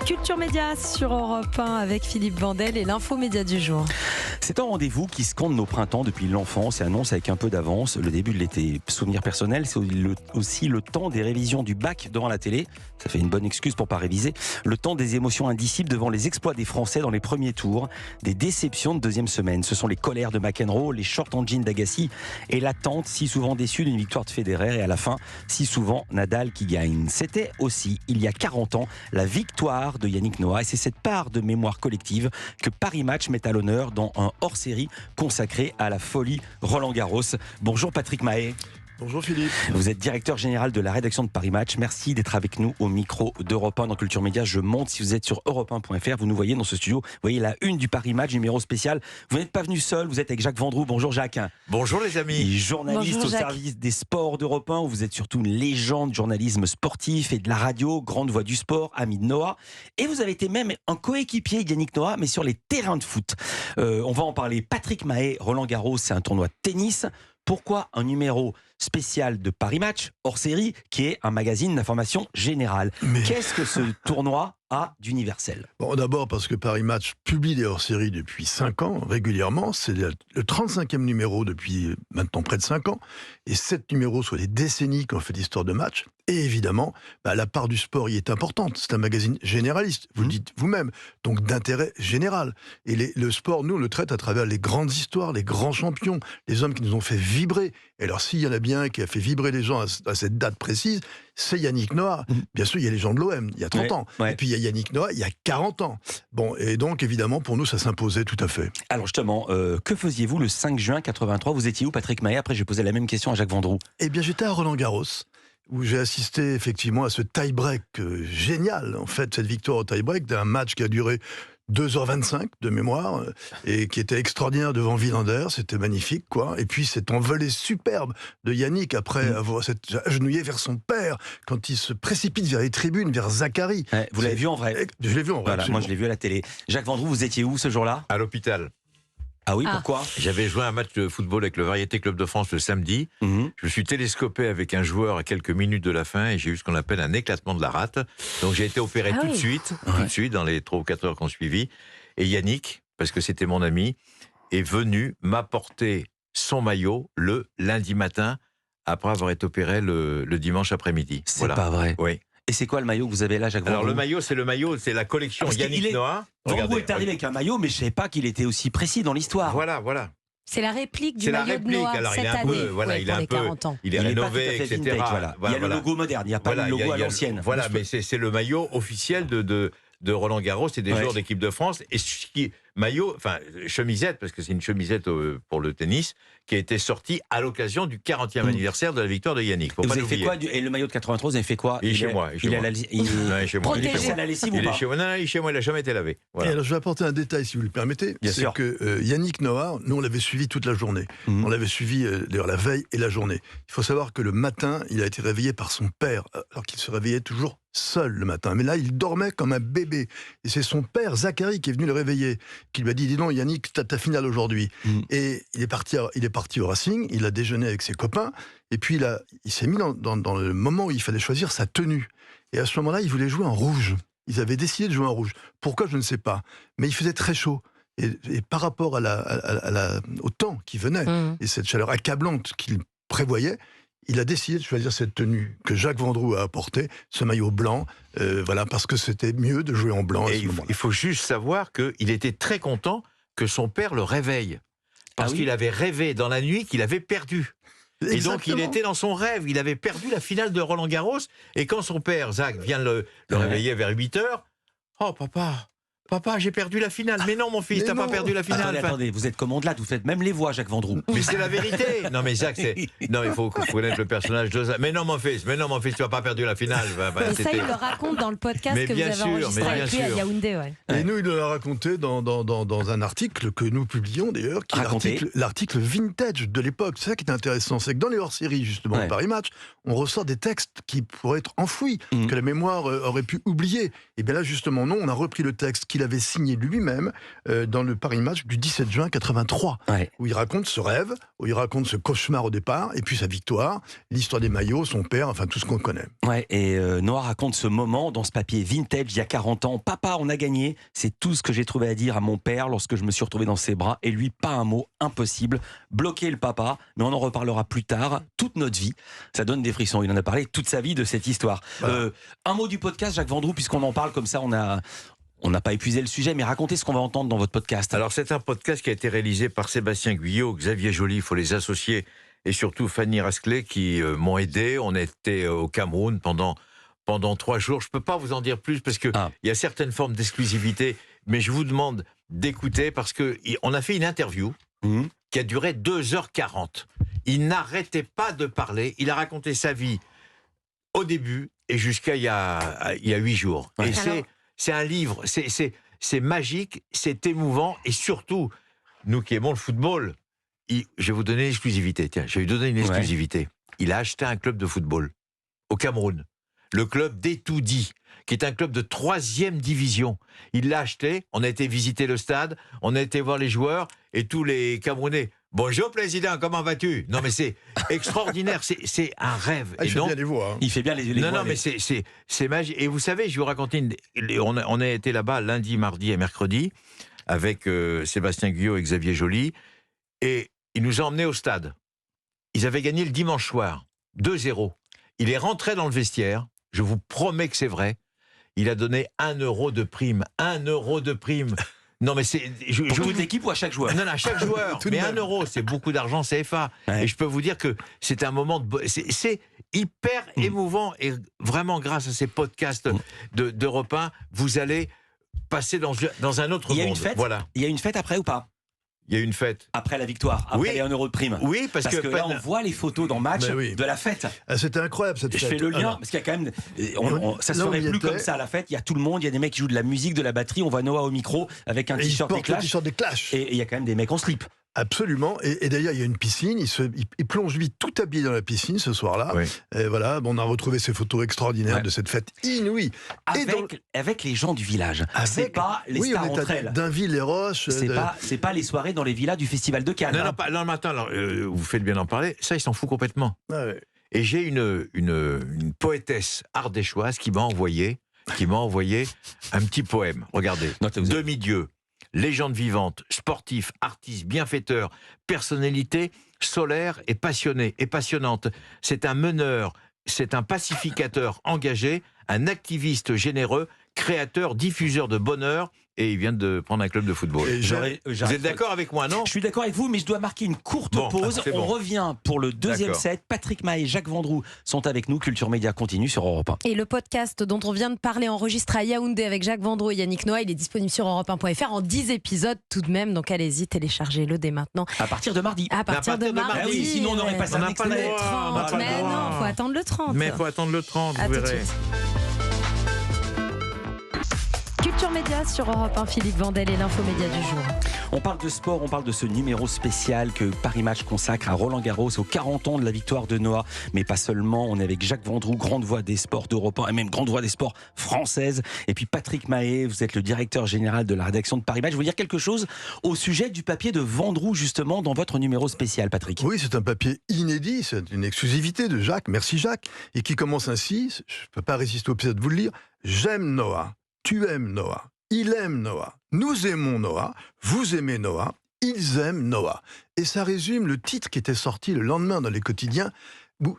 Culture Média sur Europe 1 avec Philippe Vandel et l'info média du jour. C'est un rendez-vous qui scande nos printemps depuis l'enfance et annonce avec un peu d'avance le début de l'été. Souvenir personnel, c'est aussi le temps des révisions du bac devant la télé. Ça fait une bonne excuse pour pas réviser. Le temps des émotions indicibles devant les exploits des Français dans les premiers tours. Des déceptions de deuxième semaine. Ce sont les colères de McEnroe, les shorts en jean d'Agassi et l'attente si souvent déçue d'une victoire de Federer et à la fin, si souvent Nadal qui gagne. C'était aussi, il y a 40 ans, la victoire de Yannick Noah et c'est cette part de mémoire collective que Paris Match met à l'honneur dans un hors-série consacré à la folie Roland-Garros. Bonjour Patrick Mahé. Bonjour Philippe. Vous êtes directeur général de la rédaction de Paris Match. Merci d'être avec nous au micro d'Europe 1 dans Culture Média. Je monte, si vous êtes sur europe1.fr, vous nous voyez dans ce studio. Vous voyez la une du Paris Match, numéro spécial. Vous n'êtes pas venu seul, vous êtes avec Jacques Vendroux. Bonjour Jacques. Bonjour les amis. Journaliste Bonjour, au service des sports d'Europe 1. Vous êtes surtout une légende du journalisme sportif et de la radio, grande voix du sport, ami de Noah. Et vous avez été même un coéquipier d'Yannick Noah, mais sur les terrains de foot. On va en parler. Patrick Mahé, Roland-Garros, c'est un tournoi de tennis. Pourquoi un numéro spécial de Paris Match, hors série, qui est un magazine d'information générale? Qu'est-ce que ce tournoi a d'universel? Bon, d'abord parce que Paris Match publie des hors-séries depuis 5 ans, régulièrement. C'est le 35e numéro depuis maintenant près de 5 ans. Et 7 numéros sur les décennies qu'on fait l'histoire de match. Et évidemment, la part du sport y est importante. C'est un magazine généraliste, vous le dites vous-même, donc d'intérêt général. Et le sport, nous, on le traite à travers les grandes histoires, les grands champions, les hommes qui nous ont fait vibrer. Et alors, s'il y en a bien un qui a fait vibrer les gens à cette date précise, c'est Yannick Noah. Bien sûr, il y a les gens de l'OM, il y a 30 ans. Ouais. Et puis, il y a Yannick Noah, il y a 40 ans. Bon, et donc, évidemment, pour nous, ça s'imposait tout à fait. Alors justement, que faisiez-vous le 5 juin 83? Vous étiez où, Patrick Mahé? Après, j'ai posé la même question à Jacques Vendroux. Eh bien, j'étais à Roland-Garros, où j'ai assisté effectivement à ce tie-break génial. En fait, cette victoire au tie-break d'un match qui a duré 2h25 de mémoire et qui était extraordinaire devant Villander, c'était magnifique quoi. Et puis cette envolée superbe de Yannick après avoir agenouillé vers son père quand il se précipite vers les tribunes, vers Zachary. Ouais, vous l'avez vu en vrai? Je l'ai vu en vrai. Voilà, moi je l'ai vu à la télé. Jacques Vendroux, vous étiez où ce jour-là? À l'hôpital. Ah oui, pourquoi? J'avais joué un match de football avec le Variété Club de France le samedi. Je me suis télescopé avec un joueur à quelques minutes de la fin et j'ai eu ce qu'on appelle un éclatement de la rate. Donc j'ai été opéré tout de suite, dans les 3 ou 4 heures qu'on suivit. Et Yannick, parce que c'était mon ami, est venu m'apporter son maillot le lundi matin après avoir été opéré le dimanche après-midi. C'est pas vrai. Oui. Et c'est quoi le maillot que vous avez là, Jacques Vendroux? Alors le maillot, c'est la collection Yannick Noah. Vendroux est arrivé avec un maillot, mais je ne savais pas qu'il était aussi précis dans l'histoire. Voilà. C'est la réplique du C'est la maillot de réplique. Noah Alors, cette il est un année, peu, voilà, il est pour un les peu, 40 ans. il est Il n'est pas rénové, tout à fait etc. vintage, voilà. Il y a le logo moderne, il n'y a pas le logo à l'ancienne. Voilà, mais c'est le maillot officiel de Roland Garros et des joueurs d'équipe de France. Et ce qui maillot, enfin chemisette, parce que c'est une chemisette pour le tennis, qui a été sortie à l'occasion du 40e anniversaire de la victoire de Yannick. Et vous avez fait quoi? Et le maillot de 93, vous avez fait quoi? Il est chez moi. Il est chez moi. Il est passé à la lessive ou pas? Non, il est chez moi, il n'a jamais été lavé. Voilà. Et alors, je vais apporter un détail, si vous le permettez. Bien sûr. Que Yannick Noah, nous, on l'avait suivi toute la journée. On l'avait suivi, d'ailleurs, la veille et la journée. Il faut savoir que le matin, il a été réveillé par son père, alors qu'il se réveillait toujours seul le matin. Mais là, il dormait comme un bébé. Et c'est son père, Zachary, qui est venu le réveiller, qui lui a dit, dis donc, Yannick, t'as ta finale aujourd'hui. Et il est parti au Racing, il a déjeuné avec ses copains, et puis il s'est mis dans le moment où il fallait choisir sa tenue. Et à ce moment-là, il voulait jouer en rouge. Ils avaient décidé de jouer en rouge. Pourquoi, je ne sais pas. Mais il faisait très chaud. Et par rapport au temps qui venait, et cette chaleur accablante qu'il prévoyait, il a décidé de choisir cette tenue que Jacques Vendroux a apportée, ce maillot blanc, parce que c'était mieux de jouer en blanc à ce moment-là. Il faut juste savoir qu'il était très content que son père le réveille. Parce qu'il avait rêvé dans la nuit qu'il avait perdu. Et donc il était dans son rêve, il avait perdu la finale de Roland-Garros, et quand son père, Zach, vient le réveiller vers 8 heures, « Oh papa, j'ai perdu la finale. » Mais non, mon fils, t'as pas perdu la finale. Attendez, vous êtes comme Ondelat, vous faites même les voix, Jacques Vendroux. Mais c'est la vérité. Non, mais Jacques, non, il faut connaître le personnage de Zach. Mais non, mon fils, tu as pas perdu la finale. Et ça, il le raconte dans le podcast que vous avez enregistré avec lui à Yaoundé. Et nous, il l'a raconté dans un article que nous publions d'ailleurs, qui est l'article vintage de l'époque. C'est ça qui est intéressant, c'est que dans les hors-séries, justement, de Paris Match, on ressort des textes qui pourraient être enfouis, que la mémoire aurait pu oublier. Et bien là, justement, non, on a repris le texte qu'il avait signé lui-même dans le Paris Match du 17 juin 83, où il raconte ce rêve, où il raconte ce cauchemar au départ, et puis sa victoire, l'histoire des maillots, son père, enfin tout ce qu'on connaît. Ouais, et Noah raconte ce moment dans ce papier vintage il y a 40 ans. Papa, on a gagné. C'est tout ce que j'ai trouvé à dire à mon père lorsque je me suis retrouvé dans ses bras. Et lui, pas un mot, impossible. Bloquer le papa, mais on en reparlera plus tard. Toute notre vie, ça donne des frissons. Il en a parlé toute sa vie de cette histoire. Voilà. Un mot du podcast, Jacques Vendroux, puisqu'on en parle comme ça, on n'a pas épuisé le sujet, mais racontez ce qu'on va entendre dans votre podcast. Alors, c'est un podcast qui a été réalisé par Sébastien Guyot, Xavier Joly, il faut les associer, et surtout Fanny Rasclé, qui m'ont aidé. On était au Cameroun pendant 3 jours. Je ne peux pas vous en dire plus, parce qu'il y a certaines formes d'exclusivité, mais je vous demande d'écouter, parce qu'on a fait une interview qui a duré 2h40. Il n'arrêtait pas de parler, il a raconté sa vie au début et jusqu'à il y a 8 jours. Ouais. Et c'est un livre, c'est magique, c'est émouvant, et surtout, nous qui aimons le football, je vais vous donner l'exclusivité. Tiens, je vais lui donner une exclusivité. Ouais. Il a acheté un club de football au Cameroun, le club d'Etoudi, qui est un club de 3e division. Il l'a acheté, on a été visiter le stade, on a été voir les joueurs, et tous les Camerounais... Bonjour président, comment vas-tu? Non mais c'est extraordinaire, c'est un rêve. Il fait bien les voix. Hein. Il fait bien les voix. Non mais c'est magique. Et vous savez, je vais vous raconter, on a été là-bas lundi, mardi et mercredi avec Sébastien Guyot et Xavier Joly, et il nous a emmenés au stade. Ils avaient gagné le dimanche soir, 2-0. Il est rentré dans le vestiaire, je vous promets que c'est vrai, il a donné 1 euro de prime. 1 euro de prime. Non, mais c'est. Pour toute l'équipe ou à chaque joueur? Non, à chaque joueur. Mais 1 euro, c'est beaucoup d'argent CFA. Ouais. Et je peux vous dire que c'est un moment de. C'est hyper émouvant. Et vraiment, grâce à ces podcasts d'Europe 1, vous allez passer dans un autre monde. Il y a une fête. Voilà. Il y a une fête après ou pas? Il y a une fête. Après la victoire, après les 1 euro de prime. Oui, parce que là, on voit les photos dans Match de la fête. C'était incroyable cette fête. Je fais le lien, parce qu'il y a quand même... ça ne serait plus comme ça à la fête. Il y a tout le monde, il y a des mecs qui jouent de la musique, de la batterie. On voit Noah au micro avec un t-shirt des Clash. Et il y a quand même des mecs en slip. Absolument. Et d'ailleurs, il y a une piscine. Il plonge lui tout habillé dans la piscine ce soir-là. Oui. Et voilà, on a retrouvé ces photos extraordinaires de cette fête inouïe. Avec les gens du village. C'est pas les stars entre elles. D'Inville-les-Roches. C'est pas les soirées dans les villas du Festival de Cannes. Non, attends, vous faites bien d'en parler. Ça, il s'en fout complètement. Ah ouais. Et j'ai une poétesse ardéchoise qui m'a envoyé un petit poème. Regardez. Demi-dieu. Légende vivante, sportif, artiste, bienfaiteur, personnalité solaire et passionnée et passionnante. C'est un meneur, c'est un pacificateur engagé, un activiste généreux, créateur, diffuseur de bonheur, et il vient de prendre un club de football. Vous êtes d'accord avec moi, non? Je suis d'accord avec vous, mais je dois marquer une courte pause. On revient pour le deuxième set. Patrick Mahé et Jacques Vendroux sont avec nous. Culture Média continue sur Europe 1. Et le podcast dont on vient de parler, enregistré à Yaoundé avec Jacques Vendroux et Yannick Noah, il est disponible sur europe1.fr en 10 épisodes tout de même. Donc allez-y, téléchargez-le dès maintenant. À partir de mardi. À partir de mardi. Ah oui, sinon on n'aurait pas ça. Le 30. Mais non, il faut attendre le 30. Mais il faut attendre le 30, vous verrez. Culture Média sur Europe 1, Philippe Vandel et l'infomédia du jour. On parle de sport, on parle de ce numéro spécial que Paris Match consacre à Roland Garros aux 40 ans de la victoire de Noah. Mais pas seulement, on est avec Jacques Vendroux, grande voix des sports d'Europe 1 et même grande voix des sports françaises. Et puis Patrick Mahé, vous êtes le directeur général de la rédaction de Paris Match. Je veux dire quelque chose au sujet du papier de Vendroux justement dans votre numéro spécial, Patrick. Oui, c'est un papier inédit, c'est une exclusivité de Jacques, merci Jacques, et qui commence ainsi, je ne peux pas résister au plaisir de vous le lire. J'aime Noah. Tu aimes Noah, il aime Noah, nous aimons Noah, vous aimez Noah, ils aiment Noah. Et ça résume le titre qui était sorti le lendemain dans les quotidiens, où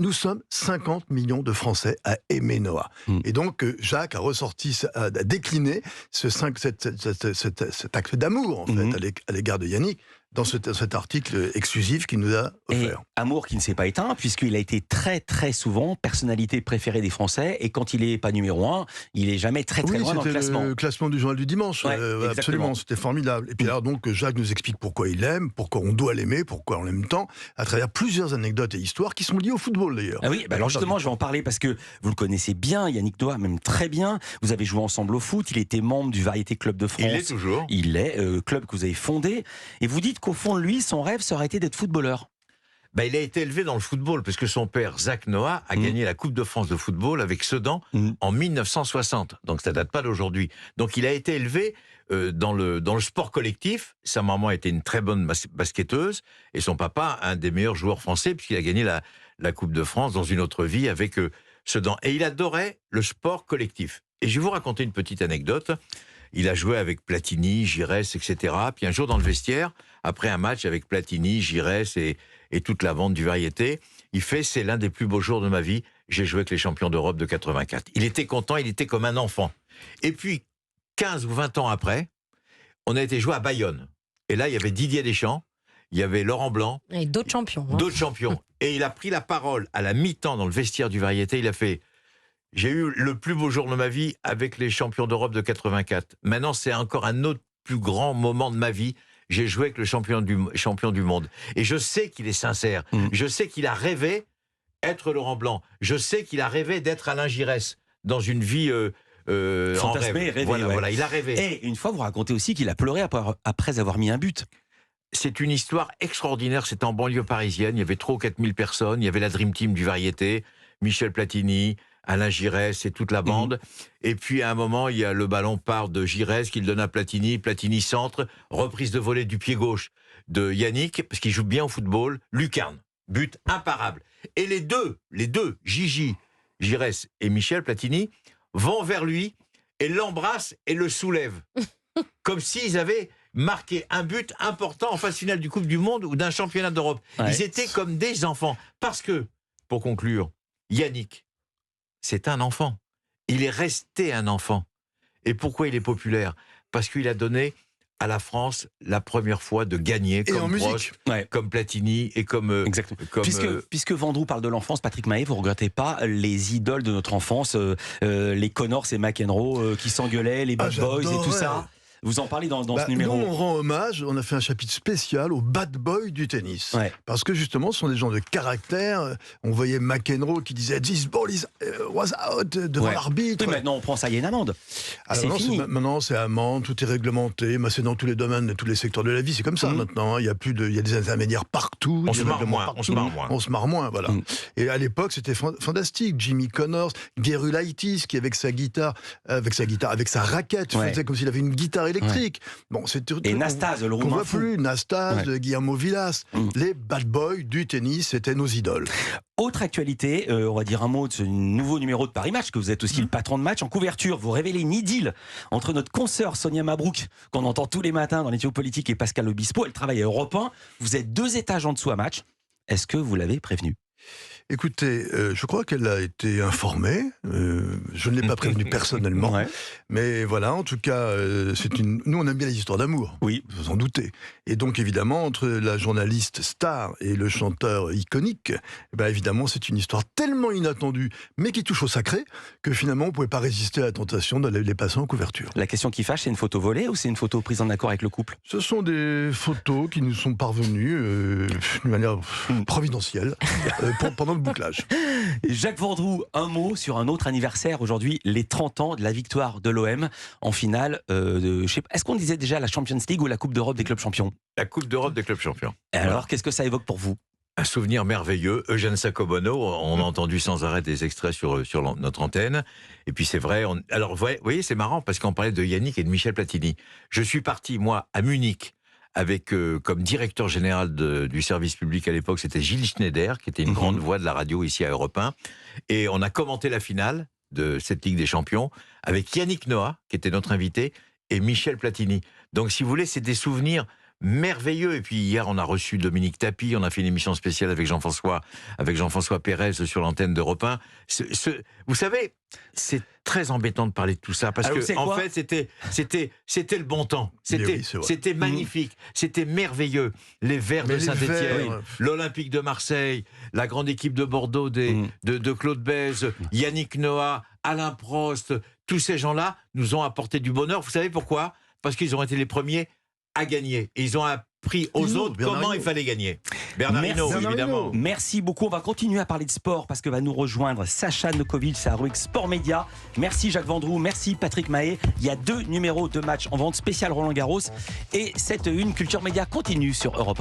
nous sommes 50 millions de Français à aimer Noah. Et donc Jacques a décliné cet acte d'amour en fait, à l'égard de Yannick, dans cet article exclusif qu'il nous a offert. Et amour qui ne s'est pas éteint, puisqu'il a été très très souvent personnalité préférée des Français, et quand il n'est pas numéro 1, il est jamais très loin dans le classement. C'était le classement du journal du dimanche, absolument, c'était formidable. Et puis alors donc Jacques nous explique pourquoi il l'aime, pourquoi on doit l'aimer, pourquoi on l'aime tant, à travers plusieurs anecdotes et histoires qui sont liées au football d'ailleurs. Ah oui, alors justement je vais en parler parce que vous le connaissez bien, Yannick Noah, même très bien, vous avez joué ensemble au foot, il était membre du Variété Club de France. Il est toujours. Il est, club que vous avez fondé, et vous dites qu'au fond de lui, son rêve, ça aurait été d'être footballeur. Il a été élevé dans le football, parce que son père, Zach Noah, a gagné la Coupe de France de football avec Sedan en 1960. Donc ça date pas d'aujourd'hui. Donc il a été élevé dans le sport collectif. Sa maman était une très bonne basketteuse, et son papa, un des meilleurs joueurs français, puisqu'il a gagné la Coupe de France dans une autre vie avec Sedan. Et il adorait le sport collectif. Et je vais vous raconter une petite anecdote. Il a joué avec Platini, Giresse, etc. Puis un jour dans le vestiaire, après un match avec Platini, Giresse et toute la bande du Variété, il fait « C'est l'un des plus beaux jours de ma vie, j'ai joué avec les champions d'Europe de 84 ». Il était content, il était comme un enfant. Et puis, 15 ou 20 ans après, on a été joué à Bayonne. Et là, il y avait Didier Deschamps, il y avait Laurent Blanc. Et d'autres champions. Hein. D'autres champions. Et il a pris la parole à la mi-temps dans le vestiaire du Variété, il a fait... J'ai eu le plus beau jour de ma vie avec les champions d'Europe de 84. Maintenant, c'est encore un autre plus grand moment de ma vie. J'ai joué avec le champion du monde. Et je sais qu'il est sincère. Je sais qu'il a rêvé être Laurent Blanc. Je sais qu'il a rêvé d'être Alain Giresse dans une vie fantasmé, rêvé. Voilà, il a rêvé. Et une fois, vous racontez aussi qu'il a pleuré après avoir mis un but. C'est une histoire extraordinaire. C'était en banlieue parisienne. Il y avait 3 ou 4 000 personnes. Il y avait la Dream Team du Variété, Michel Platini, Alain Giresse et toute la bande. Et puis à un moment, il y a le ballon part de Giresse qu'il donne à Platini. Platini centre, reprise de volée du pied gauche de Yannick, parce qu'il joue bien au football. Lucarne, but imparable. Et les deux, Gigi, Giresse et Michel Platini, vont vers lui et l'embrassent et le soulèvent. Comme s'ils avaient marqué un but important en phase finale du Coupe du Monde ou d'un championnat d'Europe. Ouais. Ils étaient comme des enfants. Parce que, pour conclure, Yannick, c'est un enfant. Il est resté un enfant. Et pourquoi il est populaire ? Parce qu'il a donné à la France la première fois de gagner comme Prost, comme Platini et comme... Puisque Vendroux parle de l'enfance, Patrick Mahé, vous ne regrettez pas les idoles de notre enfance, les Connors et McEnroe qui s'engueulaient, les Bad Boys et tout ça. Vous en parlez dans ce numéro. Nous, on rend hommage, on a fait un chapitre spécial aux bad boys du tennis. Ouais. Parce que justement, ce sont des gens de caractère. On voyait McEnroe qui disait « This ball was out » devant l'arbitre. Oui, maintenant, on prend ça, il y a une amende. Alors c'est fini. Maintenant, c'est amende, tout est réglementé. Mais c'est dans tous les domaines, dans tous les secteurs de la vie. C'est comme ça maintenant. Il y a des intermédiaires partout. On se marre moins. Voilà. Et à l'époque, c'était fantastique. Jimmy Connors, Gerulaitis, qui avec sa raquette, faisait comme s'il avait une guitare électrique. Bon, et Nastase, le roumain. On voit plus Nastase, Guillermo Villas. Les bad boys du tennis, c'était nos idoles. Autre actualité, on va dire un mot de ce nouveau numéro de Paris Match, que vous êtes aussi le patron de match. En couverture, vous révélez une idylle entre notre consoeur Sonia Mabrouk, qu'on entend tous les matins dans les tuyaux politiques, et Pascal Obispo. Elle travaille à Europe 1. Vous êtes 2 étages en dessous à Match. Est-ce que vous l'avez prévenue ? Écoutez, je crois qu'elle a été informée. Je ne l'ai pas prévenue personnellement. Mais voilà, en tout cas, nous, on aime bien les histoires d'amour. Oui. Vous en doutez. Et donc, évidemment, entre la journaliste star et le chanteur iconique, évidemment, c'est une histoire tellement inattendue, mais qui touche au sacré, que finalement, on ne pouvait pas résister à la tentation de les passer en couverture. La question qui fâche, c'est une photo volée ou c'est une photo prise en accord avec le couple ? Ce sont des photos qui nous sont parvenues d'une manière providentielle pendant le bouclage. Jacques Vendroux, un mot sur un autre anniversaire aujourd'hui, les 30 ans de la victoire de l'OM en finale est-ce qu'on disait déjà la Champions League ou la Coupe d'Europe des clubs champions ? La Coupe d'Europe des clubs champions. Et alors, qu'est-ce que ça évoque pour vous ? Un souvenir merveilleux. Eugène Saccobono, on a entendu sans arrêt des extraits sur notre antenne. Et puis c'est vrai, alors vous voyez, c'est marrant parce qu'on parlait de Yannick et de Michel Platini. Je suis parti, moi, à Munich, avec comme directeur général du service public à l'époque, c'était Gilles Schneider, qui était une grande voix de la radio ici à Europe 1. Et on a commenté la finale de cette Ligue des Champions avec Yannick Noah, qui était notre invité, et Michel Platini. Donc si vous voulez, c'est des souvenirs merveilleux. Et puis hier, on a reçu Dominique Tapie, on a fait une émission spéciale avec Jean-François Pérez sur l'antenne d'Europe 1. Vous savez, c'est très embêtant de parler de tout ça, parce que en fait, c'était le bon temps. C'était magnifique, c'était merveilleux. Les Verts de Saint-Étienne, l'Olympique de Marseille, la grande équipe de Bordeaux de Claude Bèze, Yannick Noah, Alain Prost, tous ces gens-là nous ont apporté du bonheur. Vous savez pourquoi ? Parce qu'ils ont été les premiers à gagner. Et ils ont appris aux autres comment il fallait gagner. Bernard Hinault, évidemment. Merci beaucoup. On va continuer à parler de sport parce que va nous rejoindre Sacha Nokovic, c'est la rubrique Sport Média. Merci Jacques Vendroux, merci Patrick Mahé. Il y a 2 numéros de match en vente spécial Roland Garros. Et cette une culture média continue sur Europe 1.